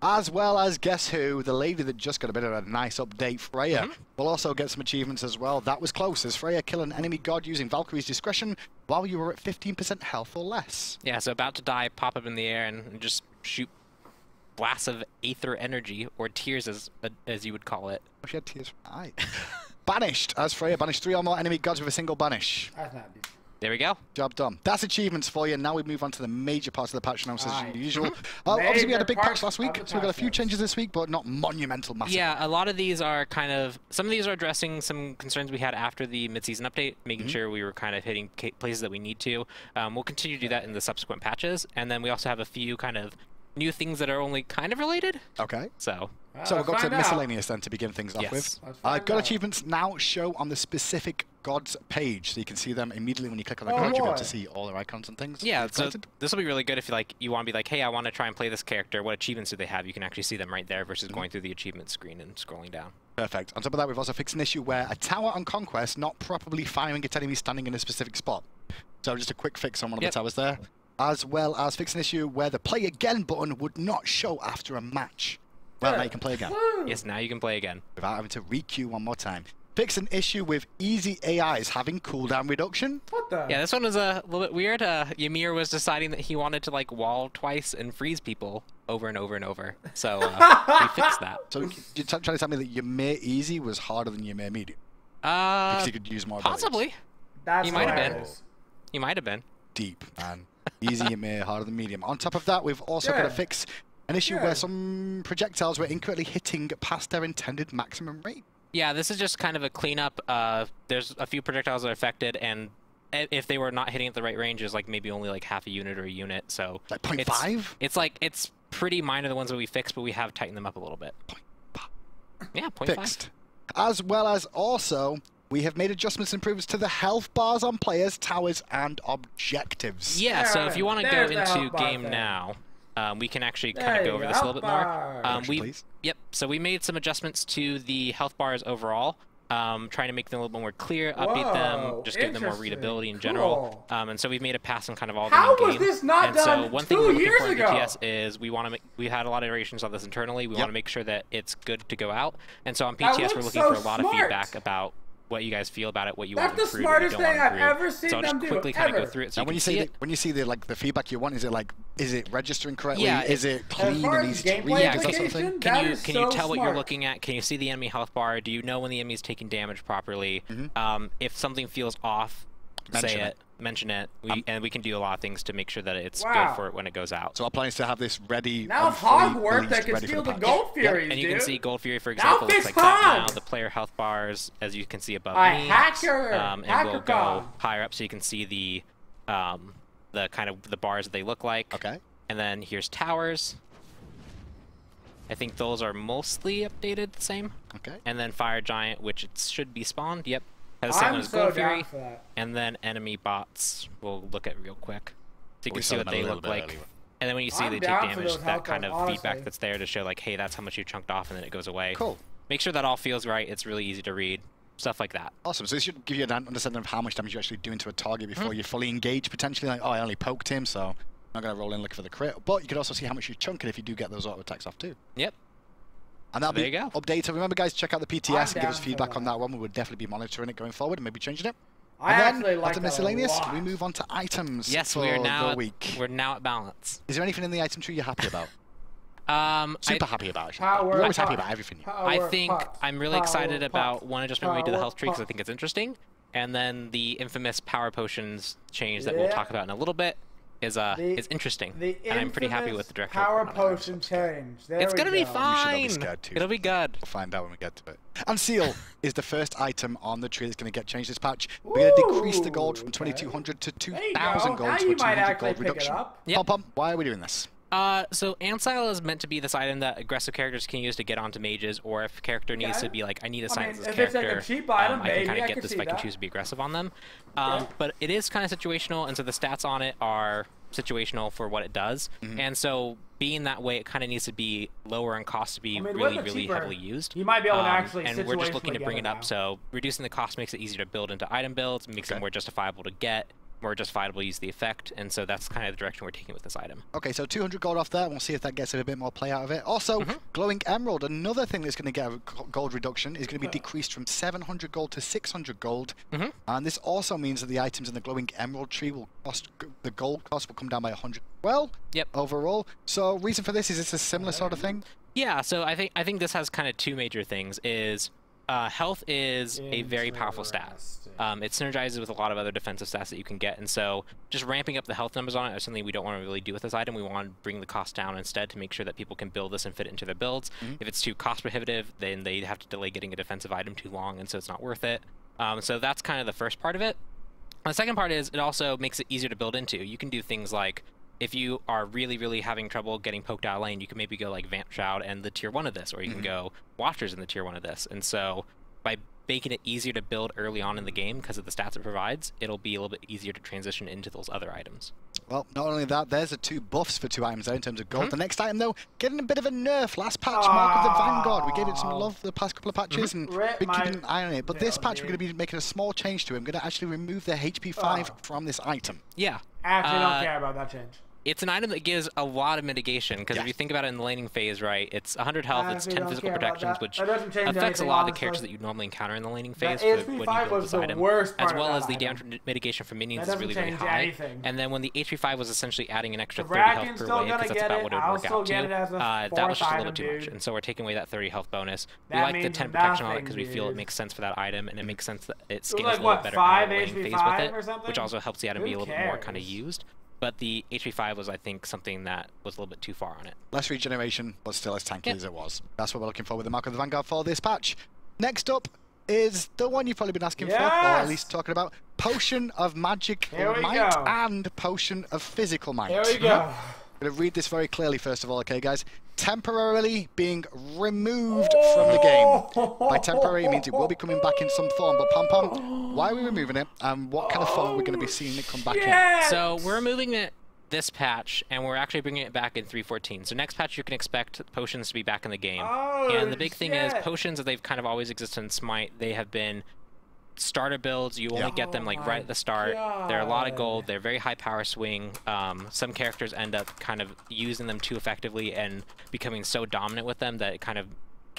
As well as, guess who? The lady that just got a bit of a nice update, Freya. Will also get some achievements as well. That was close, as Freya kill an enemy god using Valkyrie's Discretion while you were at 15% health or less. Yeah, so about to die, pop up in the air and just shoot blasts of aether energy, or tears as you would call it. Oh, she had tears. Right. Banished, as Freya banished 3 or more enemy gods with a single banish. That's not decent. There we go. Job done. That's achievements for you. Now we move on to the major parts of the patch announcements as usual. Obviously, we had a big patch last week, so we got a few changes this week, but not monumental, massive. Yeah, a lot of these are kind of... Some of these are addressing some concerns we had after the mid-season update, making sure we were kind of hitting places that we need to. We'll continue to do that in the subsequent patches, and then we also have a few kind of new things that are only kind of related. Okay. So we'll go to miscellaneous then to begin things off with. God achievements now show on the specific gods page, so you can see them immediately when you click on the god. You'll be able to see all their icons and things. Yeah, so this will be really good if you want to be like, hey, I want to try and play this character. What achievements do they have? You can actually see them right there versus going through the achievement screen and scrolling down. Perfect. On top of that, we've also fixed an issue where a tower on Conquest not properly firing at enemies standing in a specific spot. So just a quick fix on one of the towers there. As well as fix an issue where the play again button would not show after a match. Well, now you can play again. Yes, now you can play again. Without having to re-queue one more time. Fix an issue with easy AIs having cooldown reduction. What the? Yeah, this one was a little bit weird. Ymir was deciding that he wanted to like wall twice and freeze people over and over and over. So we fixed that. So you're trying to tell me that Ymir easy was harder than Ymir medium? Because he could use more abilities. Possibly. That's he might have been. He might have been. Deep, man. Easy Ymir, harder than medium. On top of that, we've also got to fix an issue where some projectiles were incorrectly hitting past their intended maximum rate. Yeah, this is just kind of a cleanup. There's a few projectiles that are affected, and if they were not hitting at the right range, it's like maybe only like half a unit or a unit. So like 0.5? It's pretty minor, the ones that we fixed, but we have tightened them up a little bit. 0.5. Yeah, 0.5. Fixed. As well as also, we have made adjustments and improvements to the health bars on players, towers, and objectives. Yeah, so if you want to go into game now, we can actually kind of go over this a little bit more. Yep, so we made some adjustments to the health bars overall, trying to make them a little bit more clear, update them, just give them more readability in general. And so we've made a pass on kind of all the How game. was this not done so one thing 2 we're looking years for in ago? BTS is we want to we had a lot of iterations on this internally. We want to make sure that it's good to go out. And so on PTS, we're looking for a lot of feedback about what you guys feel about it, what you want to improve, what you don't want to improve. Ever seen so I'll just quickly kind of go through it so you can see it. When you see the feedback you want, is it registering correctly? Yeah, is it clean and easy to read? Yeah, Is that something? can you tell what you're looking at? Can you see the enemy health bar? Do you know when the enemy is taking damage properly? If something feels off, mention it, and we can do a lot of things to make sure that it's good for it when it goes out. So our plan is to have this ready. Now if Hog worked, I can steal the Gold Furies, and you can see Gold Fury, for example, looks like that now. The player health bars, as you can see above me, and we'll go higher up so you can see the kind of the bars that they look like. Okay. And then here's towers. I think those are mostly updated the same. Okay. And then Fire Giant, which it should be spawned. Yep. Has the same as Gold Fury. And then enemy bots we'll look at real quick. So you can see what they look like. And then when you see they take damage, that kind of feedback that's there to show like, hey, that's how much you chunked off, and then it goes away. Cool. Make sure that all feels right. It's really easy to read. Stuff like that. Awesome. So this should give you an understanding of how much damage you're actually doing to a target before you fully engage, potentially. Like, oh, I only poked him, so I'm not going to roll in looking for the crit. But you can also see how much you're chunking if you do get those auto attacks off too. Yep. And that'll be updated. Remember, guys, check out the PTS and give us feedback on that one. We would definitely be monitoring it going forward and maybe changing it. And then, after miscellaneous, we move on to items for the week. We're now at balance. Is there anything in the item tree you're happy about? Super happy about it. You're always happy about everything. I think I'm really excited about one adjustment we made to the health tree because I think it's interesting. And then the infamous power potions change that we'll talk about in a little bit is interesting. And I'm pretty happy with the direction. Power potion change. It's gonna be fine. You should not be scared too. It'll be good. We'll find out when we get to it. And Seal is the first item on the tree that's going to get changed this patch. We're going to decrease the gold from 2,200 to 2,000 gold to a 200 gold reduction. Pom-Pom, why are we doing this? So Ancile is meant to be this item that aggressive characters can use to get onto mages, or if a character needs to be like, I need to silence this character, it's like a cheap item, I can kind of get this if I can choose to be aggressive on them. But it is kind of situational, and so the stats on it are situational for what it does. And so being that way, it kind of needs to be lower in cost to be really heavily used. You might be able to actually and we're just looking to bring it up, so reducing the cost makes it easier to build into item builds, makes it more justifiable to get. more justifiable to use the effect, and so that's kind of the direction we're taking with this item. Okay, so 200 gold off there. We'll see if that gets a bit more play out of it. Also, glowing emerald, another thing that's going to get a gold reduction, is going to be decreased from 700 gold to 600 gold. And this also means that the items in the glowing emerald tree will cost, the gold cost will come down by 100. Well, overall. So, reason for this is it's a similar sort of thing. Yeah, so I think this has kind of two major things. Is health is a very powerful stat. It synergizes with a lot of other defensive stats that you can get, and so just ramping up the health numbers on it is something we don't want to really do with this item. We want to bring the cost down instead to make sure that people can build this and fit it into their builds. If it's too cost prohibitive, then they have to delay getting a defensive item too long, and so it's not worth it. So that's kind of the first part of it. The second part is it also makes it easier to build into. You can do things like, if you are really having trouble getting poked out of lane, you can maybe go like Vamp Shroud and the tier 1 of this, or you can go Watchers in the tier 1 of this. And so by making it easier to build early on in the game because of the stats it provides, it'll be a little bit easier to transition into those other items. Well, not only that, there's the 2 buffs for 2 items there in terms of gold. The next item, though, getting a bit of a nerf. Last patch, Mark of the Vanguard. We gave it some love the past couple of patches and been keeping an eye on it. But this patch, we're going to be making a small change to it. I'm going to actually remove the HP 5 from this item. Yeah. Actually, don't care about that change. It's an item that gives a lot of mitigation, because if you think about it in the laning phase, right, it's 100 health, it's 10 physical protections, which affects a lot of the characters that you normally encounter in the laning phase when you build this item, as well as the damage mitigation from minions is really, really high. And then when the HP 5 was essentially adding an extra 30 health per wave, because that's about what it would work out to, that was just a little bit too much, and so we're taking away that 30 health bonus. We like the 10 protection on it because we feel it makes sense for that item, and it makes sense that it scales a little better in the laning phase with it, which also helps the item be a little bit more kind of used. But the HP 5 was, I think, something that was a little bit too far on it. Less regeneration, but still as tanky as it was. That's what we're looking for with the Mark of the Vanguard for this patch. Next up is the one you've probably been asking for, or at least talking about. Potion of Magic Might and Potion of Physical Might. There we go. I'm going to read this very clearly, first of all, okay, guys? Temporarily being removed from the game. By temporary, it means it will be coming back in some form. But Pom Pom, why are we removing it? And what kind of form are we going to be seeing it come back in? So we're removing it this patch, and we're actually bringing it back in 3.14. So next patch, you can expect potions to be back in the game. And the big thing is, potions, that they've kind of always existed in Smite, they have been starter builds. You only get them like right at the start. They're a lot of gold. They're very high power swing. Some characters end up kind of using them too effectively and becoming so dominant with them that it kind of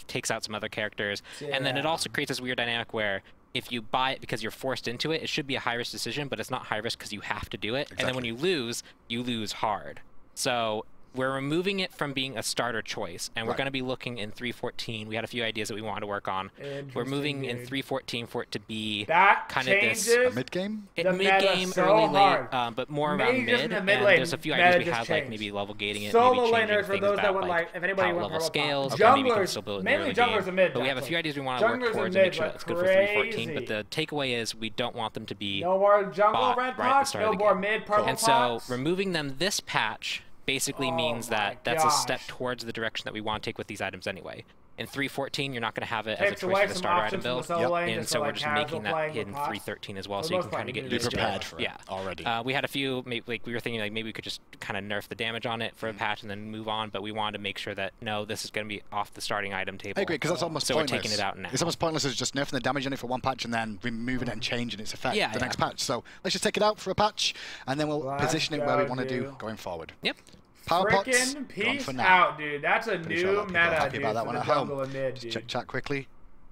takes out some other characters. And then it also creates this weird dynamic where if you buy it because you're forced into it, it should be a high-risk decision, but it's not high-risk because you have to do it. And then when you lose hard. So we're removing it from being a starter choice, and we're going to be looking in 3.14. We had a few ideas that we wanted to work on. We're moving in 3.14 for it to be kind of this mid-game? Mid-game, early, late, but more around mid. And there's a few ideas we had, like maybe level gating it, maybe changing things about like power level scales, or maybe you can still build it in the early game. But we have a few ideas we want to work towards and make sure that's good for 3.14. But the takeaway is we don't want them to be bought right at the start of the game. And so removing them this patch basically means that that's a step towards the direction that we want to take with these items anyway. In 3.14, you're not going to have it as a choice for the starter item build, and so we're just making that in 3.13 as well, so you can kind of get used to it. For it already. We had a few, like we were thinking, like maybe we could just kind of nerf the damage on it for a patch and then move on, but we wanted to make sure that no, this is going to be off the starting item table. I agree, because that's almost pointless. So we're taking it out now. It's almost pointless as just nerfing the damage on it for one patch and then removing it and changing its effect the next patch. So let's just take it out for a patch, and then we'll position it where we want to do going forward. Yep. Power pots, frickin' peace out, dude. That's a new meta, happy about that one at home. Just check chat quickly.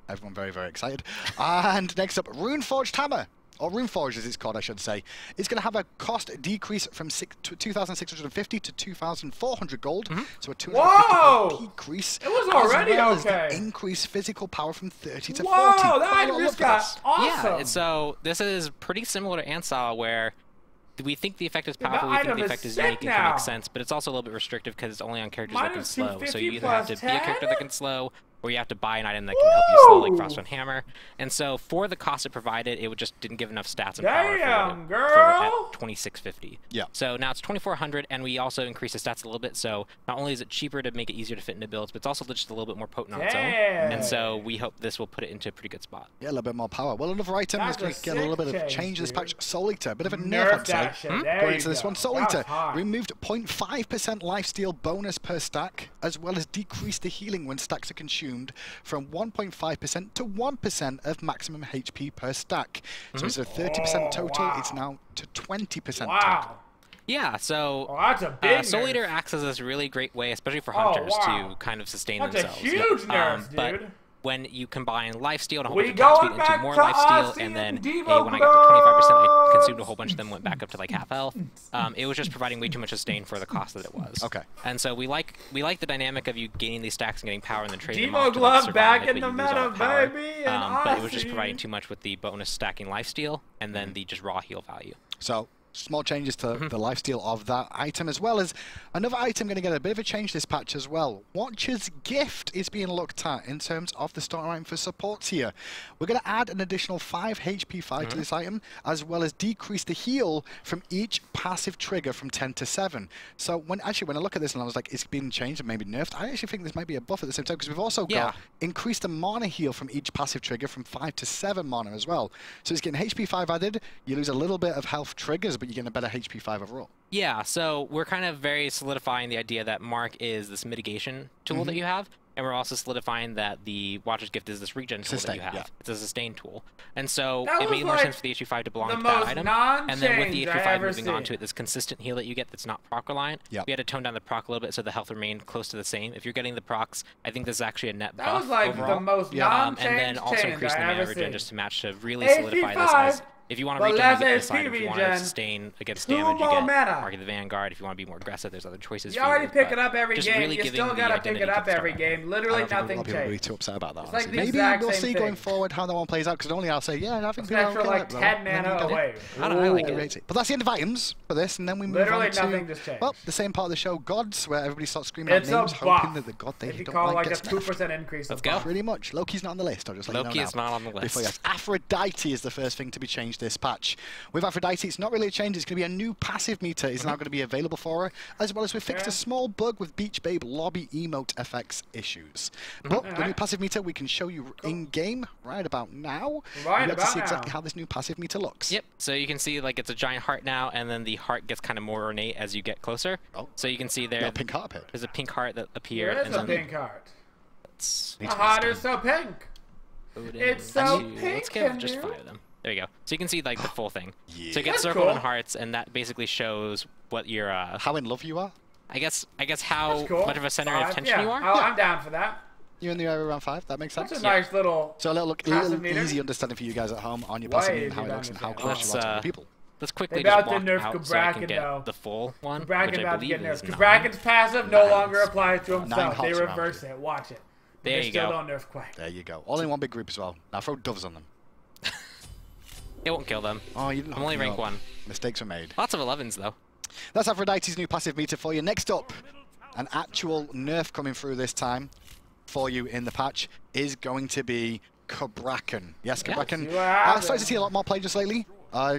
Everyone very, very excited. And next up, Runeforged Hammer, or Runeforged as it's called, I should say. It's going to have a cost decrease from 2,650 to 2,400 gold. So a 250 decrease. It was already as increase physical power from 30 to 40. Whoa, that just got awesome. Yeah, so this is pretty similar to Ansel, where we think the effect is powerful, we think the effect is unique and can make sense, but it's also a little bit restrictive because it's only on characters that can slow. So you either have to be a character that can slow, or you have to buy an item that can help you slow, like Frost on Hammer. And so for the cost it provided, it just didn't give enough stats and power for at 2,650. Yeah. So now it's 2,400, and we also increased the stats a little bit. So not only is it cheaper to make it easier to fit into builds, but it's also just a little bit more potent on its own. And so we hope this will put it into a pretty good spot. Yeah, a little bit more power. Well, another item that's going to get a little bit of change in this patch. Soul Eater, a bit of a nerf, I'd say. Going into this one, Soul Eater removed 0.5% lifesteal bonus per stack, as well as decreased the healing when stacks are consumed. consumed from 1.5% to 1% of maximum HP per stack. So it's a 30% total, it's now to 20% total. Yeah, so that's a big Soul nerf. Eater acts as this really great way, especially for hunters, to kind of sustain that's themselves. A huge nerf, dude. But when you combine lifesteal and a whole We bunch of going into more back to lifesteal, Aussie and then and hey, Devo when I got to 25%, I consumed a whole bunch of them, went back up to like half health. It was just providing way too much sustain for the cost that it was. Okay. And so we like the dynamic of you gaining these stacks and getting power and then trading them Devo off to Glove survive, back but in the you lose all meta, that power. baby, But it was just providing too much with the bonus stacking lifesteal and then the just raw heal value. So small changes to the lifesteal of that item, as well as another item going to get a bit of a change this patch as well. Watcher's Gift is being looked at in terms of the starting item for supports here. We're going to add an additional 5 HP 5 to this item, as well as decrease the heal from each passive trigger from 10 to 7. So when I look at this and I was like, it's been changed and maybe nerfed, I actually think this might be a buff at the same time, because we've also got increased the mana heal from each passive trigger from 5 to 7 mana as well. So it's getting HP 5 added, you lose a little bit of health triggers, but you're getting a better HP 5 overall. Yeah, so we're kind of very solidifying the idea that Mark is this mitigation tool that you have, and we're also solidifying that the Watcher's Gift is this regen tool that you have. It's a sustain tool. And so it made more sense for the HP 5 to belong to that item. And then with the HP 5 moving on to it, this consistent heal that you get that's not proc reliant, we had to tone down the proc a little bit so the health remained close to the same. If you're getting the procs, I think this is actually a net buff That was like overall. the most non-changed and then also increasing the mana regen seen. just to match to really solidify this as... If you want to regen, you get this item. If you want to sustain against damage, you get Mark of the Vanguard. If you want to be more aggressive, there's other choices. You already pick it up every game. Really you still gotta pick it up every game. Literally nothing changed. People will be too upset about that. Like maybe we'll see going forward how that one plays out. Because only I'll say, yeah, I think it's extra like 10 mana away. I like it. But that's the end of items for this, and then we move on to nothing just changed. Well, the same part of the show, gods, where everybody starts screaming out names, hoping that the god they don't like gets nerfed. 2% increase. Let's go. Pretty much. Loki's not on the list. I'll just let you know now. Loki is not on the list. Aphrodite is the first thing to be changed this patch. With Aphrodite, it's not really a change. It's going to be a new passive meter is now going to be available for her, as well as we fixed a small bug with Beach Babe lobby emote FX issues. But the new passive meter we can show you in-game right about now. Right you about to see exactly how this new passive meter looks. Yep, so you can see like it's a giant heart now, and then the heart gets kind of more ornate as you get closer. So you can see there, pink heart appeared. There's a pink heart that appeared. There is a pink heart. The heart is so pink. It's so pink. Let's give just 5 of them. There you go. So you can see like the full thing. So you get circled in hearts, and that basically shows what your how in love you are. I guess how much of a center of attention you are. I'm down for that. You're in the area around 5. That makes sense. That's a nice little. So a little easy understanding for you guys at home on your passive meter, how it looks and how close you are to other people. Let's quickly just walk out so I can get the full one, which I believe is 9. Kraken's passive no longer applies to himself. They reverse it. Watch it. There you go. Still don't nerf quite. There you go. All in one big group as well. Now throw doves on them. It won't kill them. Oh, you didn't. I'm only rank 1. Mistakes were made. Lots of 11s though. That's Aphrodite's new passive meter for you. Next up, an actual nerf coming through this time for you in the patch is going to be Cabrakan. Yes, Cabrakan. Starting to see a lot more play just lately.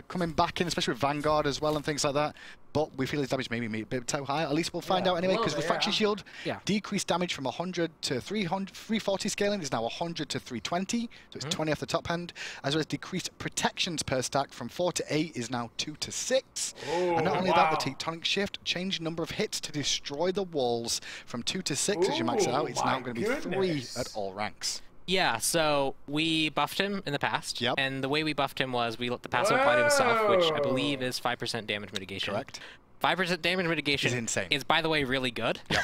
Coming back in, especially with Vanguard as well and things like that. But we feel his damage may be a bit too high. At least we'll find out anyway, because with Fracture Shield, decreased damage from 100 to 340 scaling is now 100 to 320, so it's 20 off the top end, as well as decreased protections per stack from 4 to 8 is now 2 to 6. And not only that, the Tectonic Shift changed number of hits to destroy the walls from 2 to 6 as you max it out. It's now going to be 3 at all ranks. Yeah, so we buffed him in the past, and the way we buffed him was we let the passive apply to himself, which I believe is 5% damage mitigation. Correct. 5% damage mitigation is insane. Is, by the way, really good. Yep.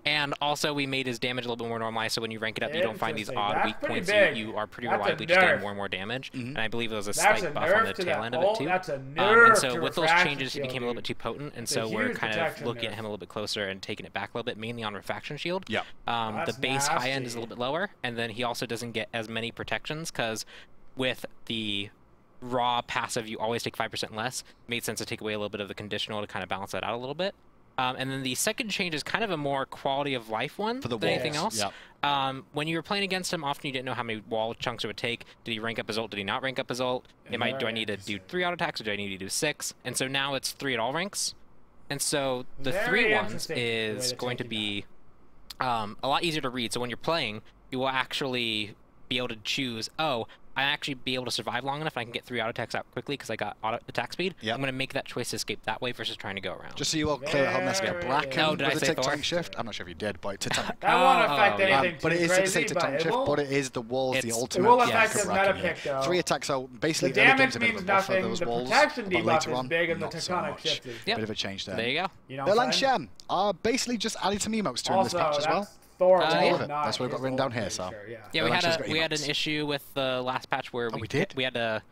And also, we made his damage a little bit more normalized, so when you rank it up, you don't find these odd weak points. You are pretty reliably just getting more and more damage. And I believe it was a slight buff on the tail end of it, too. And so with those changes, he became a little bit too potent, and so we're kind of looking at him a little bit closer and taking it back a little bit, mainly on Refraction Shield. The base high end is a little bit lower, and then he also doesn't get as many protections, because with the raw passive, you always take 5% less. It made sense to take away a little bit of the conditional to kind of balance that out a little bit. And then the second change is kind of a more quality of life one than anything else. When you were playing against him, often you didn't know how many wall chunks it would take. Did he rank up his ult? Did he not rank up his ult? Do I need to do 3 auto attacks, or do I need to do 6? And so now it's 3 at all ranks. And so the 3 ones is going to be a lot easier to read. So when you're playing, you will actually be able to choose, oh, actually be able to survive long enough, and I can get 3 auto attacks out quickly because I got auto attack speed, I'm going to make that choice to escape that way versus trying to go around. Just so you all clear at home, that's get black did I with say a Thor? tank shift. I'm not sure if you did, but that won't affect anything but it is crazy, a tank shift, but it is the walls, the ultimate. It will affect his meta pick, though. 3 attacks, so basically the damage means nothing, the protection debuff is big, and the tectonic shift is bit of a change there. There you go. You know and Shem are basically just adding some emotes to in this patch as well. Thor, that's what we've got written down here. So we had an issue with the last patch where we had to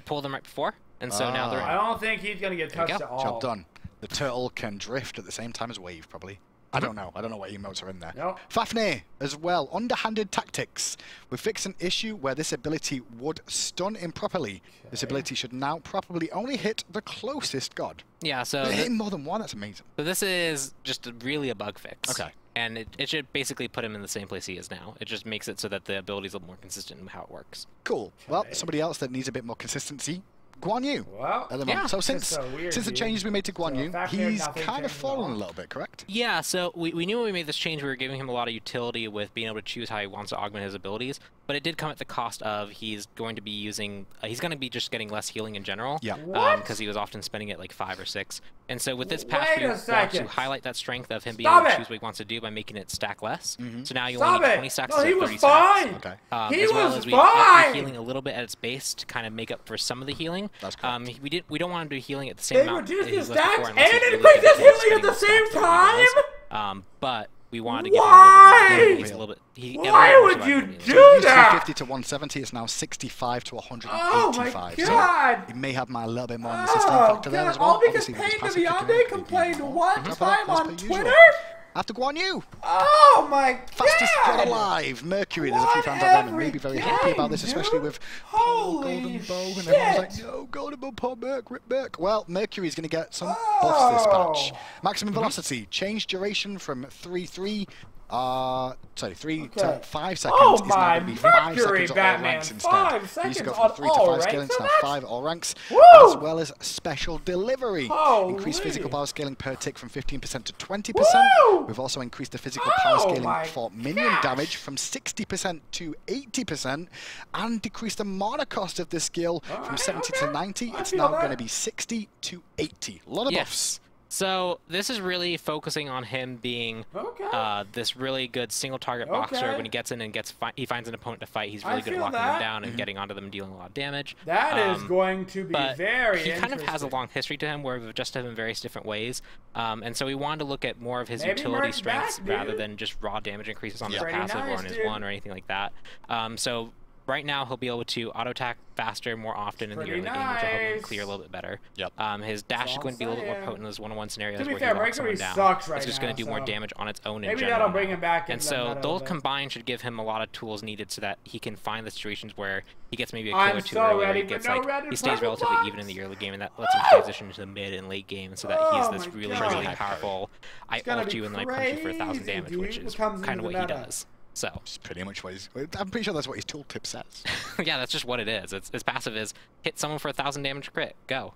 pull them right before, and so now they're. I don't think he's gonna get touched at all. Job done. The turtle can drift at the same time as wave, probably. I don't know. I don't know what emotes are in there. Nope. Fafnir as well. Underhanded tactics. We fixed an issue where this ability would stun improperly. Okay. This ability should now properly only hit the closest god. Yeah, so hitting more than one. That's amazing. So this is just really a bug fix. Okay. And it should basically put him in the same place he is now. It just makes it so that the ability is a little more consistent in how it works. Cool. Well, somebody else that needs a bit more consistency. Guan Yu. Well, at the moment. So since the changes we made to Guan Yu, he's kind of fallen a little bit, correct? Yeah, so we knew when we made this change we were giving him a lot of utility with being able to choose how he wants to augment his abilities, but it did come at the cost of he's going to be using, he's going to be just getting less healing in general. Yeah. Because he was often spending it like 5 or 6. And so with this patch, we want to highlight that strength of him being able to choose what he wants to do by making it stack less. So now you only need 20 stacks instead of 30 stacks. Okay. As well as we up the healing a little bit at its base to kind of make up for some of the healing. That's correct. We don't want him to do healing at the same amount. They reduce the stacks and increase his healing at the same time? But we wanted to get him a little bit. Why would you do that? 250 to 170. It's now 65 to 185. Oh my God! So it may have my little bit more on the system factor there as well. All because Pain to Beyonde complained one time on Twitter? After Guan Yu. Oh my God! Fastest god alive. Mercury. There's a few fans out there that may be very happy about this, especially with Golden Bow. And everyone's like, no, Golden Bow, poor Merc, rip Merc. Well, Mercury's going to get some buffs this patch. Maximum velocity. Change duration from 3 to 5 seconds. Oh is now going to be 5 seconds on all ranks instead. 5 seconds you go on from 3 to 5 scaling to now 5 all ranks, as well as special delivery. Increased physical power scaling per tick from 15% to 20%. We've also increased the physical power scaling for minion damage from 60% to 80%, and decreased the mana cost of this skill from 70 to 90. It's now going to be 60 to 80. A lot of buffs. So this is really focusing on him being this really good single target boxer. When he gets in and he finds an opponent to fight, he's really good at locking them down and getting onto them and dealing a lot of damage. That is going to be very interesting. He kind of has a long history to him where we've adjusted him in various different ways. And so we wanted to look at more of his utility strengths rather than just raw damage increases on his passive or on his one or anything like that. So right now, he'll be able to auto-attack faster more often in the early game, which will help him clear a little bit better. His dash is going to be a little bit more potent in those one-on-one scenarios where he locks someone down. It's just going to do more damage on its own in general. That'll bring him back. And so those combined should give him a lot of tools needed so that he can find the situations where he gets maybe a kill or two earlier. He stays relatively even in the early game, and that lets him transition into the mid and late game so that he's this really, really powerful, I ult you and I punch you for 1,000 damage, which is kind of what he does. So it's pretty much what I'm pretty sure that's what his tooltip says. Yeah, that's just what it is. His passive is hit someone for 1,000 damage crit, go.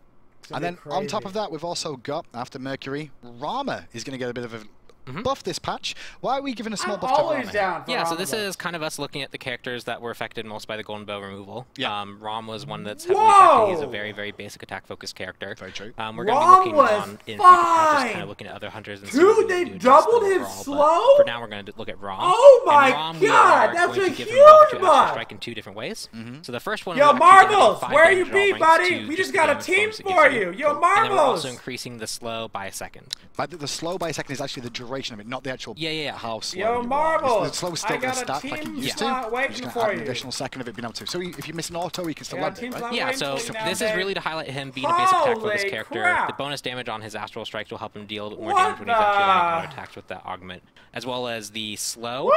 And then on top of that, we've also got, after Mercury, Rama is going to get a bit of a buff this patch. Why are we giving a small buff to Rama? Yeah, so this is kind of us looking at the characters that were affected most by the Golden Bow removal. Ram was one that's heavily affected. He's a very, very basic attack-focused character. Very true. We're going to be looking on in future patches, kind of looking at other hunters and Dude, they doubled him slow? For now, we're going to look at Ram. Oh my God, that's a huge buff! Strike in 2 different ways. So the first one, Yo, Marbles, where you be, buddy? We just got a team for you. Yo, Marbles! And then we're also increasing the slow by a second. The slow by a second is actually the duration of it, not the actual how slow. Yo, Marbles! The slow is still going to stack like it used to. You're just going to add an additional second of it being able to. So if you miss an auto, you can still land it, right? Yeah, so this is really to highlight him being a basic attack-focused character. The bonus damage on his Astral Strikes will help him deal a little more damage when he's actually auto attacks with that augment, as well as the slow.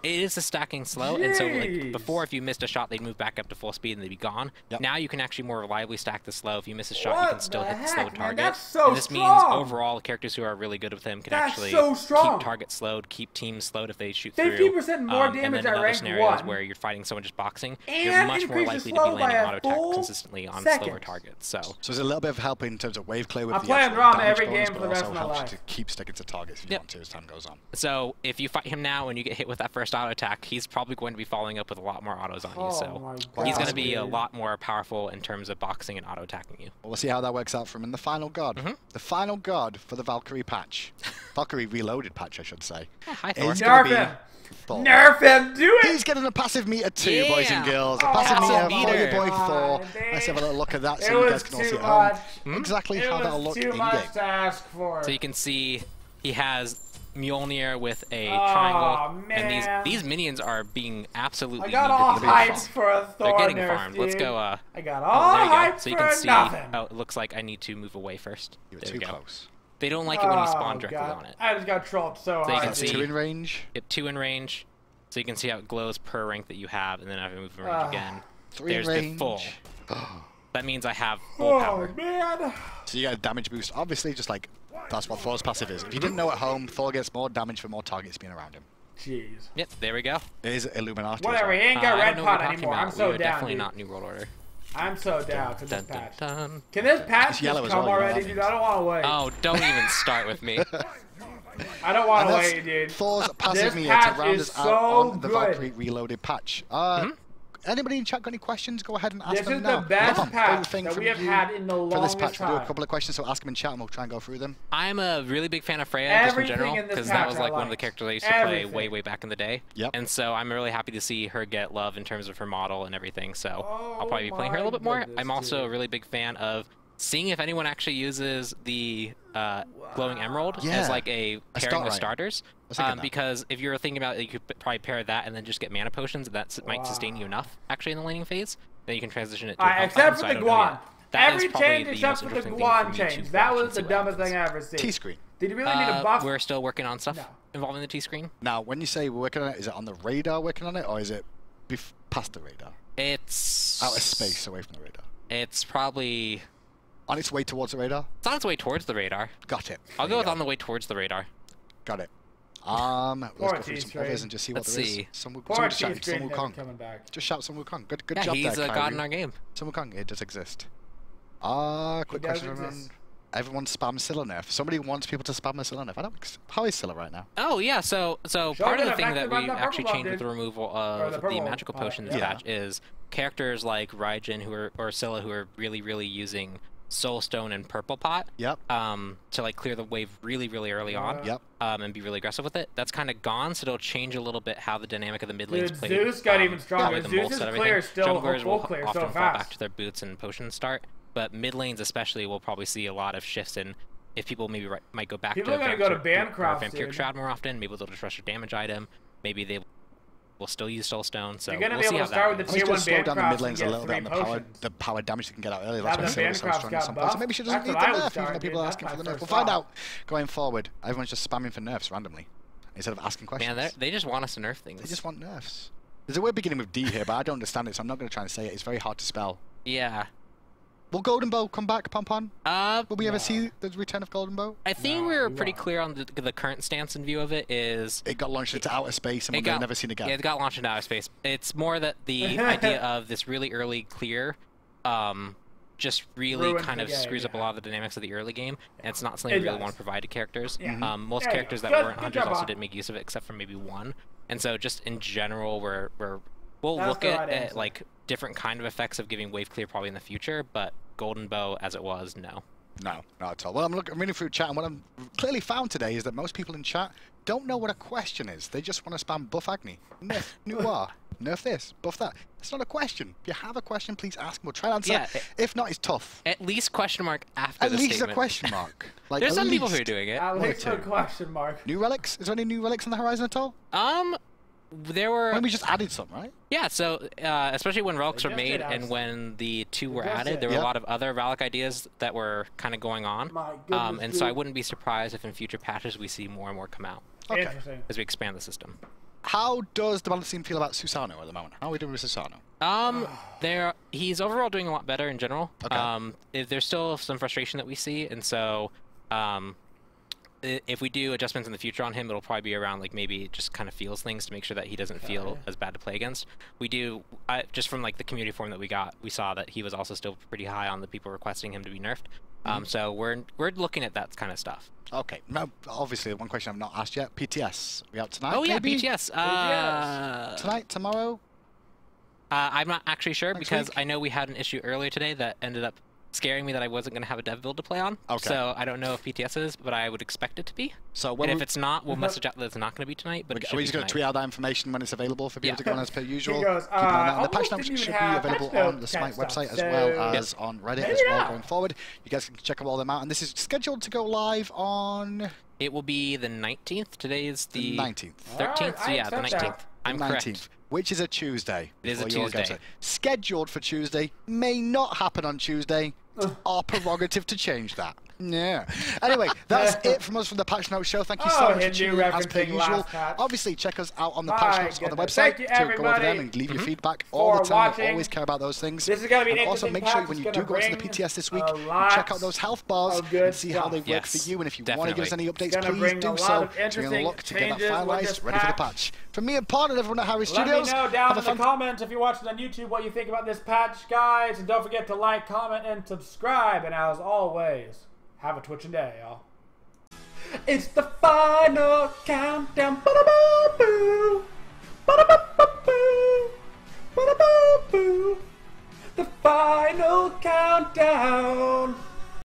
It is a stacking slow, and so like before, if you missed a shot, they'd move back up to full speed and they'd be gone. Now you can actually more reliably stack the slow. If you miss a shot, you can still hit the slow target. And this means overall, characters who are really good with him can actually keep targets slowed, keep teams slowed if they shoot through. 50% more damage and then in other scenarios where you're fighting someone just boxing, you're much more likely to be landing auto attack consistently on slower targets. So there's a little bit of help in terms of wave clear with the Rama every game for the rest of my life. To keep sticking to targets if you want to as time goes on. So if you fight him now and you get hit with that first first auto attack, he's probably going to be following up with a lot more autos on you. So he's going to be a lot more powerful in terms of boxing and auto attacking you. Well, we'll see how that works out for him in the final god. The final god for the Valkyrie patch. Valkyrie Reloaded patch, I should say. Hi, Thor. Nerf him! Nerf him! Do it! He's getting a passive meter too, boys and girls. A passive meter for your boy Thor. Let's have a little look at that so you guys can all see at home exactly how that'll look in game. It was too much to ask for. So you can see he has Mjolnir with a triangle, man. and these minions are being absolutely I got all hyped for a Thor. They're getting nerf, farmed. dude. Let's go. I got all hyped so you can see. Oh, it looks like I need to move away first. You're too close. They don't like it when you spawn directly on it. I just got trolled so hard. You can see 2 in range. Yep, 2 in range. So you can see how it glows per rank that you have, and then I have to move in range again. 3 There's range. the full. That means I have full power. Man. So you get a damage boost. Obviously, just like that's what Thor's passive is. If you didn't know at home, Thor gets more damage for more targets being around him. Jeez. Yep, there we go. It is Illuminati. Whatever, he ain't got red pot anymore. I'm so down. Definitely not New World Order. I'm so down for this patch. Can this patch just come already, dude? I don't want to wait. Oh, don't even start with me. I don't want to wait, dude. Thor's passive meter to round us out on the Valkyrie Reloaded patch. Anybody in chat got any questions? Go ahead and ask them now. This is the best patch that we have had in the longest for this patch. time. We'll do a couple of questions, so ask them in chat and we'll try and go through them. I'm a really big fan of Freya just in general, because that was like one of the characters I used to play way back in the day. Yep. And so I'm really happy to see her get love in terms of her model and everything, so I'll probably be playing her a little bit more. I'm also a really big fan of seeing if anyone actually uses the glowing emerald as like a pairing with starters. Because if you're thinking about it, you could probably pair that and then just get mana potions, and that might sustain you enough actually in the laning phase. Then you can transition it to except for the Guan. Every change except for the Guan change. That was the dumbest thing I ever seen. T-screen. Did you really need a buff? We're still working on stuff involving the T-screen. Now, when you say we're working on it, is it on the radar working on it, or is it past the radar? It's out of space, away from the radar. It's probably on its way towards the radar. It's on its way towards the radar. Got it. I'll go with on the way towards the radar. Got it. Let's go through some others and just see what there is. Some Wukong. Just shout some Wukong. Good job there, he's a god in our game. Some Wukong, it does exist. Quick question from everyone spams Scylla nerf. Somebody wants people to spam a Scylla nerf. How is Scylla right now? Oh yeah, so part of the thing that we actually changed with the removal of the magical potions patch is characters like Raijin or Scylla who are really using Soulstone and Purple Pot to like clear the wave really early on and be really aggressive with it. That's kind of gone, so it'll change a little bit how the dynamic of the mid lanes play. Zeus got even stronger. Zeus is clear still. Junglers will clear often so fall fast. back to their boots and potions start, but mid lanes especially will probably see a lot of shifts in if people maybe might go back to Vampiric Shroud more often. Maybe they'll just rush a damage item. Maybe they will still use Soulstone. So you're gonna we'll be able to start with the tier 1 slow down the mid lanes a little bit on the power damage they can get out early. That's why Scylla is so strong at some point. So maybe she doesn't need the nerf, even though people are asking for the nerf. We'll find out going forward. Everyone's just spamming for nerfs randomly instead of asking questions. Man, they just want us to nerf things. They just want nerfs. There's a word beginning with D here, but I don't understand it, so I'm not going to try and say it. It's very hard to spell. Yeah. Will Golden Bow come back, Pompon? Will we ever see the return of Golden Bow? I think we were pretty clear on the current stance and view of it is... It got launched into outer space and we'll never seen again. Yeah, it got launched into outer space. It's more that the idea of this really early clear just really kind of screws up a lot of the dynamics of the early game, and it's not something we really want to provide to characters. Most characters that weren't hunters also didn't make use of it, except for maybe one. And so just in general, we'll look at like different kind of effects of giving wave clear probably in the future, but Golden Bow as it was, no. No, not at all. Well, I'm reading through chat, and what I'm clearly found today is that most people in chat don't know what a question is. They just want to spam buff Agni, nerf Noir, nerf this, buff that. It's not a question. If you have a question, please ask. We'll try and answer. Yeah, if not, it's tough. At least question mark after the statement. At least a question mark. Like, there's some people who are doing it. At least a question mark. New relics? Is there any new relics on the horizon at all? There were... When we just added some, right? Yeah, so especially when relics were made and when the two were added, there were a lot of other relic ideas that were kind of going on. And so I wouldn't be surprised if in future patches we see more and more come out. Okay. As we expand the system. How does the balance team feel about Susano at the moment? How are we doing with Susano? He's overall doing a lot better in general. Okay. There's still some frustration that we see, and so if we do adjustments in the future on him, it'll probably be around like maybe just kind of feels things to make sure that he doesn't feel as bad to play against. We do just from like the community forum that we saw that he was also still pretty high on the people requesting him to be nerfed. So we're looking at that kind of stuff. Okay. Now, obviously, one question I've not asked yet. PTS. We out tonight? Oh yeah, maybe? PTS. Tonight, tomorrow. I'm not actually sure because week? I know we had an issue earlier today that ended up scaring me that I wasn't going to have a dev build to play on. Okay. So I don't know if PTS is, but I would expect it to be. So and if it's not, we'll message out that it's not going to be tonight. But are we just going to tweet out that information when it's available for people to go on as per usual? He goes, Keep an eye on that. And the patch notes should be available on the Smite website as well as on Reddit as well going forward. You guys can check all them out. And this is scheduled to go live on... It will be the 19th. Today is the 19th. 13th. So yeah, the 19th. I'm correct. Which is a Tuesday. It is a Tuesday. Scheduled for Tuesday, may not happen on Tuesday. Our prerogative to change that. Yeah. Anyway, that's it from us from the Patch Notes Show. Thank you so much for tuning in as per usual. Obviously, check us out on the Patch Notes on the website to go over them and leave your feedback all the time. We always care about those things. This is going to be an and also make sure when you do go to the PTS this week, you check out those health bars and see how they work for you. And if you want to give us any updates, please do so. So we're going to look to get that finalized, ready for the patch. From me and Pod and everyone at Hi-Rez Studios, let me know down in the comments if you're watching on YouTube what you think about this patch, guys. And don't forget to like, comment, and subscribe. And as always, have a twitching day, y'all. It's the final countdown. Ba-da-ba-boo. Ba-da-ba-ba-boo. Ba-da-ba-boo. The final countdown.